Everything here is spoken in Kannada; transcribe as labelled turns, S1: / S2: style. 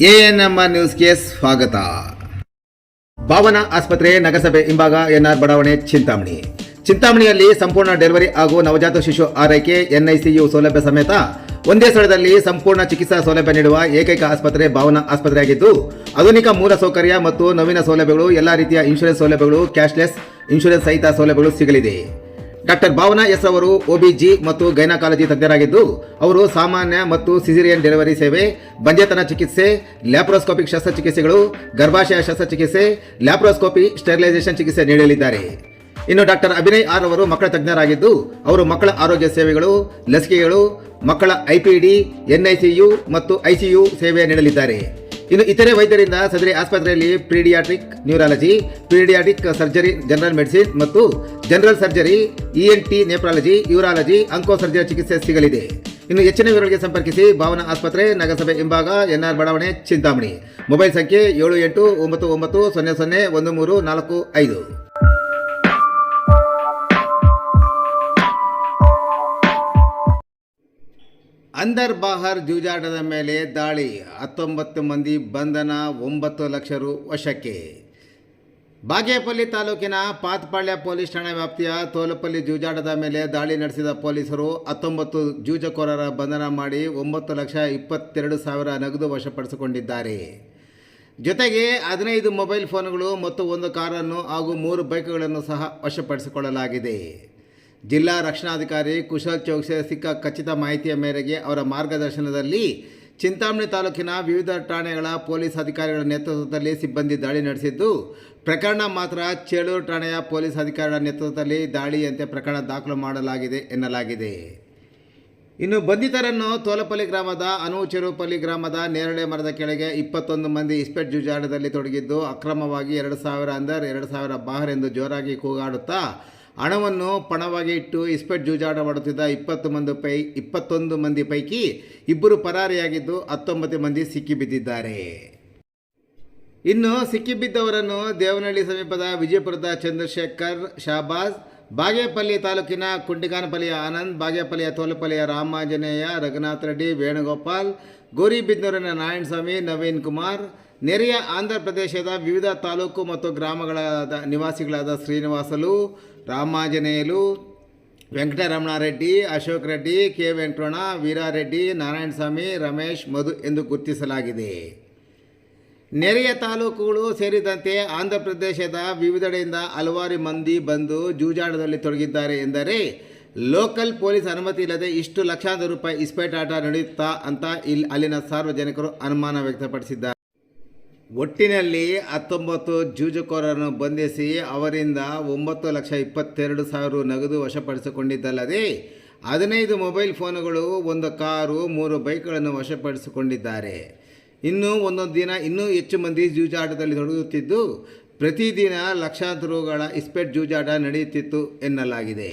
S1: ಎಎನ್ಎಂಆರ್ ನ್ಯೂಸ್ಗೆ ಸ್ವಾಗತ. ಭಾವನಾ ಆಸ್ಪತ್ರೆ ನಗರಸಭೆ ಹಿಂಭಾಗ ಎನ್ಆರ್ ಬಡಾವಣೆ ಚಿಂತಾಮಣಿಯಲ್ಲಿ ಸಂಪೂರ್ಣ ಡೆಲಿವರಿ ಹಾಗೂ ನವಜಾತ ಶಿಶು ಆರೈಕೆ ಎನ್ಐಸಿಯು ಸೌಲಭ್ಯ ಸಮೇತ ಒಂದೇ ಸ್ಥಳದಲ್ಲಿ ಸಂಪೂರ್ಣ ಚಿಕಿತ್ಸಾ ಸೌಲಭ್ಯ ನೀಡುವ ಏಕೈಕ ಆಸ್ಪತ್ರೆ ಭಾವನಾ ಆಸ್ಪತ್ರೆಯಾಗಿದ್ದು, ಆಧುನಿಕ ಮೂಲ ಸೌಕರ್ಯ ಮತ್ತು ನವೀನ ಸೌಲಭ್ಯಗಳು, ಎಲ್ಲ ರೀತಿಯ ಇನ್ಶೂರೆನ್ಸ್ ಸೌಲಭ್ಯಗಳು, ಕ್ಯಾಶ್ಲೆಸ್ ಇನ್ಶೂರೆನ್ಸ್ ಸಹಿತ ಸೌಲಭ್ಯಗಳು ಸಿಗಲಿದೆ. ಡಾಕ್ಟರ್ ಭಾವನಾ ಎಸ್ ಅವರು ಒಬಿಜಿ ಮತ್ತು ಗೈನಕಾಲಜಿ ತಜ್ಞರಾಗಿದ್ದು, ಅವರು ಸಾಮಾನ್ಯ ಮತ್ತು ಸಿಸೇರಿಯನ್ ಡೆಲಿವರಿ ಸೇವೆ, ಬಂಜೆತನ ಚಿಕಿತ್ಸೆ, ಲ್ಯಾಪ್ರೋಸ್ಕೋಪಿಕ್ ಶಸ್ತ್ರಚಿಕಿತ್ಸೆಗಳು, ಗರ್ಭಾಶಯ ಶಸ್ತ್ರಚಿಕಿತ್ಸೆ, ಲ್ಯಾಪ್ರೋಸ್ಕೋಪಿ ಸ್ಟೆರಿಲೈಸೇಷನ್ ಚಿಕಿತ್ಸೆ ನೀಡಲಿದ್ದಾರೆ. ಇನ್ನು ಡಾಕ್ಟರ್ ಅಭಿನಯ್ ಆರ್ ಅವರು ಮಕ್ಕಳ ತಜ್ಞರಾಗಿದ್ದು, ಅವರು ಮಕ್ಕಳ ಆರೋಗ್ಯ ಸೇವೆಗಳು, ಲಸಿಕೆಗಳು, ಮಕ್ಕಳ ಐಪಿಡಿ, ಎನ್ಐಸಿಯು ಮತ್ತು ಐಸಿಯು ಸೇವೆ ನೀಡಲಿದ್ದಾರೆ. ಇನ್ನು ಇತರೆ ವೈದ್ಯರಿಂದ ಸದರಿ ಆಸ್ಪತ್ರೆಯಲ್ಲಿ paediatric neurology, paediatric surgery, general medicine ಮತ್ತು general surgery, ENT, nephrology, urology, onco surgery ಚಿಕಿತ್ಸೆ ಸಿಗಲಿದೆ. ಇನ್ನು ಹೆಚ್ಚಿನ ವಿವರಗಳಿಗೆ ಸಂಪರ್ಕಿಸಿ ಭಾವನಾ ಆಸ್ಪತ್ರೆ, ನಗರಸಭೆ ಹಿಂಭಾಗ, ಎನ್ಆರ್ ಬಡಾವಣೆ, ಚಿಂತಾಮಣಿ. ಮೊಬೈಲ್ ಸಂಖ್ಯೆ 7899001345. ಅಂದರ್ ಬಾಹರ್ ಜೂಜಾಟದ ಮೇಲೆ ದಾಳಿ, 19 ಮಂದಿ ಬಂಧನ, 9 ಲಕ್ಷ ರು ವಶಕ್ಕೆ. ಬಾಗೇಪಲ್ಲಿ ತಾಲೂಕಿನ ಪಾತ್ಪಾಳ್ಯ ಪೊಲೀಸ್ ಠಾಣಾ ವ್ಯಾಪ್ತಿಯ ತೋಲಪಲ್ಲಿ ಜೂಜಾಟದ ಮೇಲೆ ದಾಳಿ ನಡೆಸಿದ ಪೊಲೀಸರು 19 ಜೂಜಕೋರರ ಬಂಧನ ಮಾಡಿ 9,22,000 ನಗದು ವಶಪಡಿಸಿಕೊಂಡಿದ್ದಾರೆ. ಜೊತೆಗೆ 15 ಮೊಬೈಲ್ ಫೋನ್ಗಳು ಮತ್ತು 1 ಕಾರನ್ನು ಹಾಗೂ 3 ಬೈಕ್ಗಳನ್ನು ಸಹ ವಶಪಡಿಸಿಕೊಳ್ಳಲಾಗಿದೆ. ಜಿಲ್ಲಾ ರಕ್ಷಣಾಧಿಕಾರಿ ಕುಶಲ್ ಚೌಕ್ಸೆ ಸಿಕ್ಕ ಖಚಿತ ಮಾಹಿತಿಯ ಮೇರೆಗೆ ಅವರ ಮಾರ್ಗದರ್ಶನದಲ್ಲಿ ಚಿಂತಾಮಣಿ ತಾಲೂಕಿನ ವಿವಿಧ ಠಾಣೆಗಳ ಪೊಲೀಸ್ ಅಧಿಕಾರಿಗಳ ನೇತೃತ್ವದಲ್ಲಿ ಸಿಬ್ಬಂದಿ ದಾಳಿ ನಡೆಸಿದ್ದು, ಪ್ರಕರಣ ಮಾತ್ರ ಚೇಳೂರು ಠಾಣೆಯ ಪೊಲೀಸ್ ಅಧಿಕಾರಿಗಳ ನೇತೃತ್ವದಲ್ಲಿ ದಾಳಿಯಂತೆ ಪ್ರಕರಣ ದಾಖಲು ಮಾಡಲಾಗಿದೆ ಎನ್ನಲಾಗಿದೆ. ಇನ್ನು ಬಂಧಿತರನ್ನು ತೋಲಪಲ್ಲಿ ಗ್ರಾಮದ ಅನುಚೆರುಪಲ್ಲಿ ಗ್ರಾಮದ ನೇರಳೆ ಮರದ ಕೆಳಗೆ 21 ಮಂದಿ ಇಸ್ಪೆಟ್ ಜೂಜಾಟದಲ್ಲಿ ತೊಡಗಿದ್ದು, ಅಕ್ರಮವಾಗಿ 2,000 ಅಂದರ್ 2,000 ಬಾಹರ್ ಎಂದು ಜೋರಾಗಿ ಕೂಗಾಡುತ್ತಾ ಹಣವನ್ನು ಪಣವಾಗಿ ಇಟ್ಟು ಇಸ್ಪೆಟ್ ಜೂಜಾಟ ಮಾಡುತ್ತಿದ್ದ 21 ಮಂದಿ ಪೈಕಿ 2 ಪರಾರಿಯಾಗಿದ್ದು, 19 ಮಂದಿ ಸಿಕ್ಕಿಬಿದ್ದಿದ್ದಾರೆ. ಇನ್ನು ಸಿಕ್ಕಿಬಿದ್ದವರನ್ನು ದೇವನಹಳ್ಳಿ ಸಮೀಪದ ವಿಜಯಪುರದ ಚಂದ್ರಶೇಖರ್ ಶಾಬಾಜ್, ಬಾಗೇಪಲ್ಲಿ ತಾಲೂಕಿನ ಕುಂಟಿಕಾನಪಲ್ಲಿಯ ಆನಂದ್, ಬಾಗೇಪಲ್ಲಿಯ ತೋಲಪಲ್ಲಿಯ ರಾಮಾಂಜನೇಯ, ರಘುನಾಥ್ ರೆಡ್ಡಿ, ವೇಣುಗೋಪಾಲ್, ಗೋರಿಬಿದ್ನೂರಿನ ನಾರಾಯಣಸ್ವಾಮಿ, ನವೀನ್ ಕುಮಾರ್, ನೆರೆಯ ಆಂಧ್ರ ಪ್ರದೇಶದ ವಿವಿಧ ತಾಲೂಕು ಮತ್ತು ಗ್ರಾಮಗಳ ನಿವಾಸಿಗಳಾದ ಶ್ರೀನಿವಾಸಲು, ರಾಮಾಂಜನೇಯಲು, ವೆಂಕಟರಮಣಾರೆಡ್ಡಿ, ಅಶೋಕ್ ರೆಡ್ಡಿ, ಕೆ ವೆಂಕಟರಮಣ, ವೀರಾರೆಡ್ಡಿ, ನಾರಾಯಣಸ್ವಾಮಿ, ರಮೇಶ್, ಮಧು ಎಂದು ಗುರುತಿಸಲಾಗಿದೆ. ನೆರೆಯ ತಾಲೂಕುಗಳು ಸೇರಿದಂತೆ ಆಂಧ್ರ ಪ್ರದೇಶದ ವಿವಿಧೆಡೆಯಿಂದ ಹಲವಾರು ಮಂದಿ ಬಂದು ಜೂಜಾಟದಲ್ಲಿ ತೊಡಗಿದ್ದಾರೆ ಎಂದರೆ, ಲೋಕಲ್ ಪೊಲೀಸ್ ಅನುಮತಿ ಇಲ್ಲದೆ ಇಷ್ಟು ಲಕ್ಷಾಂತರ ರೂಪಾಯಿ ಇಸ್ಪೇಟ್ ಆಟ ನಡೆಯುತ್ತಾ ಅಂತ ಅಲ್ಲಿನ ಸಾರ್ವಜನಿಕರು ಅನುಮಾನ ವ್ಯಕ್ತಪಡಿಸಿದ್ದಾರೆ. ಒಟ್ಟಿನಲ್ಲಿ 19 ಜೂಜುಕೋರರನ್ನು ಬಂಧಿಸಿ ಅವರಿಂದ 9,22,000 ನಗದು ವಶಪಡಿಸಿಕೊಂಡಿದ್ದಲ್ಲದೆ 15 ಮೊಬೈಲ್ ಫೋನುಗಳು, 1 ಕಾರು, 3 ಬೈಕ್ಗಳನ್ನು ವಶಪಡಿಸಿಕೊಂಡಿದ್ದಾರೆ. ಇನ್ನೂ ಒಂದೊಂದು ದಿನ ಇನ್ನೂ ಹೆಚ್ಚು ಮಂದಿ ಜೂಜಾಟದಲ್ಲಿ ತೊಡಗುತ್ತಿದ್ದು, ಪ್ರತಿದಿನ ಲಕ್ಷಾಂತರ ರುಗಳ ಇಸ್ಪೆಟ್ ಜೂಜಾಟ ನಡೆಯುತ್ತಿತ್ತು ಎನ್ನಲಾಗಿದೆ.